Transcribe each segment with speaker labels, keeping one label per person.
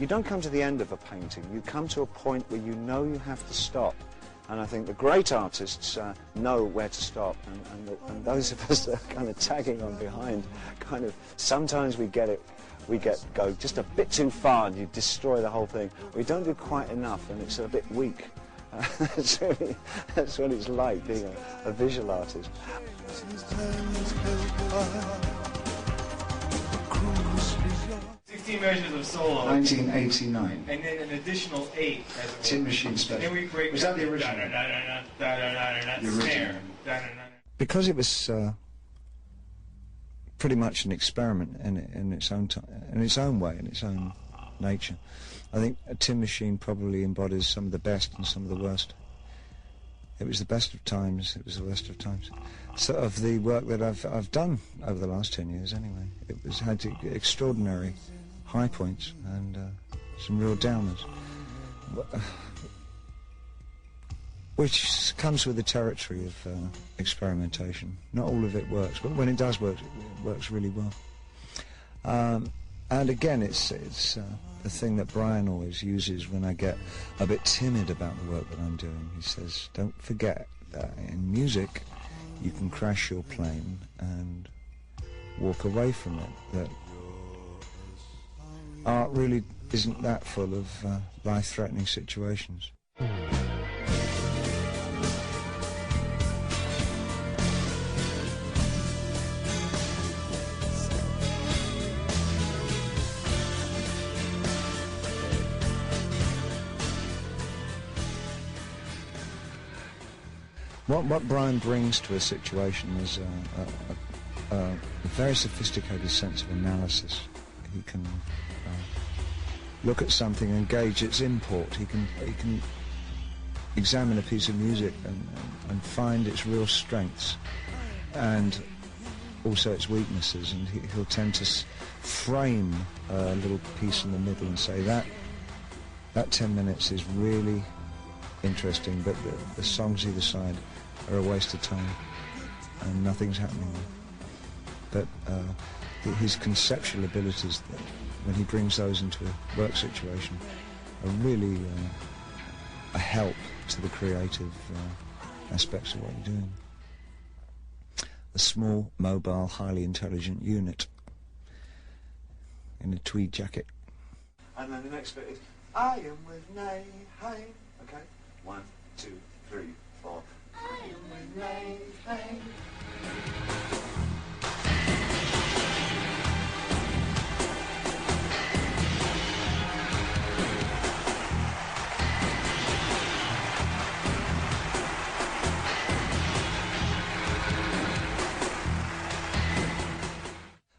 Speaker 1: you don't come to the end of a painting, you come to a point where you know you have to stop. And I think the great artists know where to stop, and those of us that are kind of tagging on behind, kind of, sometimes we go just a bit too far and you destroy the whole thing. We don't do quite enough and it's a bit weak. That's what it's like being a visual artist.
Speaker 2: 16 measures of solo.
Speaker 1: 1989.
Speaker 2: And then an additional 8 as a
Speaker 1: Tin Machine Special.
Speaker 2: And then we break.
Speaker 1: Was that the original?
Speaker 2: The snare.
Speaker 1: Because it was pretty much an experiment in its own time, in its own way, in its own nature. I think a Tin Machine probably embodies some of the best and some of the worst. It was the best of times. It was the worst of times. So of the work that I've done over the last 10 years, anyway, it had extraordinary high points and some real downers, which comes with the territory of experimentation. Not all of it works, but when it does work, it works really well. And again, it's the thing that Brian always uses when I get a bit timid about the work that I'm doing. He says, don't forget that in music you can crash your plane and walk away from it, that art really isn't that full of life-threatening situations. What Brian brings to a situation is a very sophisticated sense of analysis. He can look at something and gauge its import. He can examine a piece of music and find its real strengths and also its weaknesses, and he'll tend to frame a little piece in the middle and say that 10 minutes is really interesting, but the songs either side are a waste of time and nothing's happening there. But his conceptual abilities, when he brings those into a work situation, are really a help to the creative aspects of what you're doing. A small, mobile, highly intelligent unit in a tweed jacket. And then the next bit is, I am with Nay, hey. Okay, 1, 2, 3, 4. I am with Nay, hey.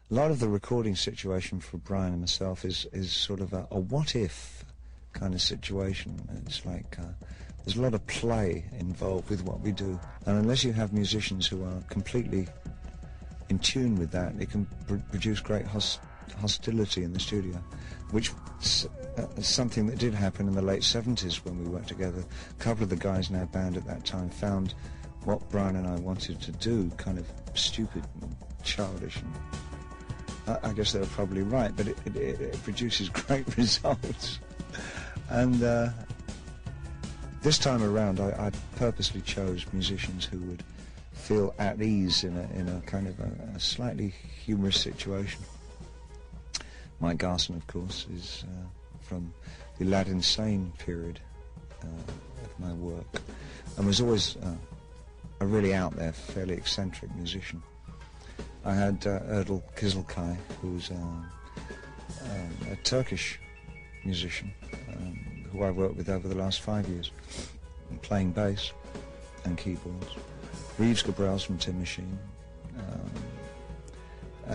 Speaker 1: A lot of the recording situation for Brian and myself is sort of a what-if kind of situation. It's like there's a lot of play involved with what we do, and unless you have musicians who are completely in tune with that, it can produce great hostility in the studio, which is something that did happen in the late 70s when we worked together. A couple of the guys in our band at that time found what Brian and I wanted to do kind of stupid and childish, and I guess they were probably right, but it produces great results. And this time around, I purposely chose musicians who would feel at ease in a kind of a slightly humorous situation. Mike Garson, of course, is from the Aladdin Sane period of my work, and was always a really out there, fairly eccentric musician. I had Erdal Kizilcay, who's a Turkish musician who I've worked with over the last 5 years, playing bass and keyboards. Reeves Gabrels from Tin Machine.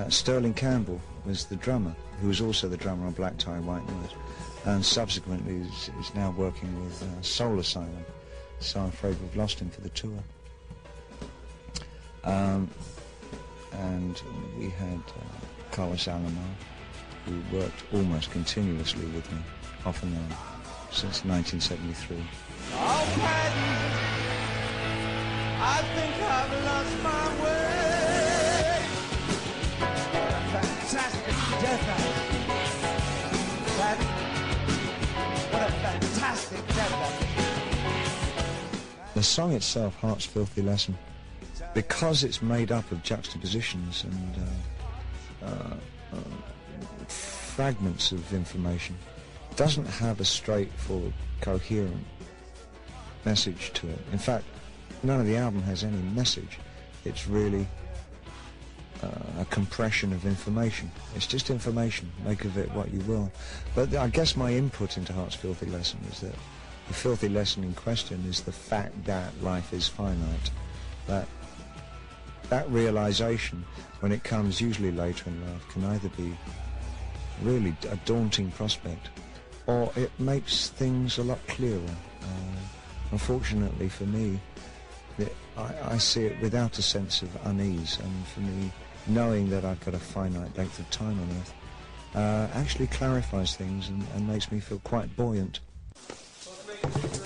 Speaker 1: Sterling Campbell was the drummer, who was also the drummer on Black Tie, White Noise, and subsequently is now working with Soul Asylum, so I'm afraid we've lost him for the tour. And we had Carlos Alamo, who worked almost continuously with me, off and on, since 1973.
Speaker 3: Okay, I think I've lost my way. Fantastic death. That
Speaker 1: The song itself, Heart's Filthy Lesson, because it's made up of juxtapositions and fragments of information, doesn't have a straightforward, coherent message to it. In fact, none of the album has any message. It's really a compression of information. It's just information. Make of it what you will. But I guess my input into Heart's Filthy Lesson is that the filthy lesson in question is the fact that life is finite. That realization, when it comes usually later in life, can either be really a daunting prospect, or it makes things a lot clearer. Unfortunately for me, I see it without a sense of unease, and for me, knowing that I've got a finite length of time on Earth actually clarifies things and makes me feel quite buoyant.
Speaker 4: So there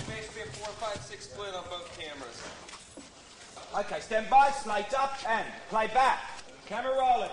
Speaker 4: may be a 4, 5, 6 split on both cameras.
Speaker 5: Okay, stand by, slate up, and play back. Camera rolling.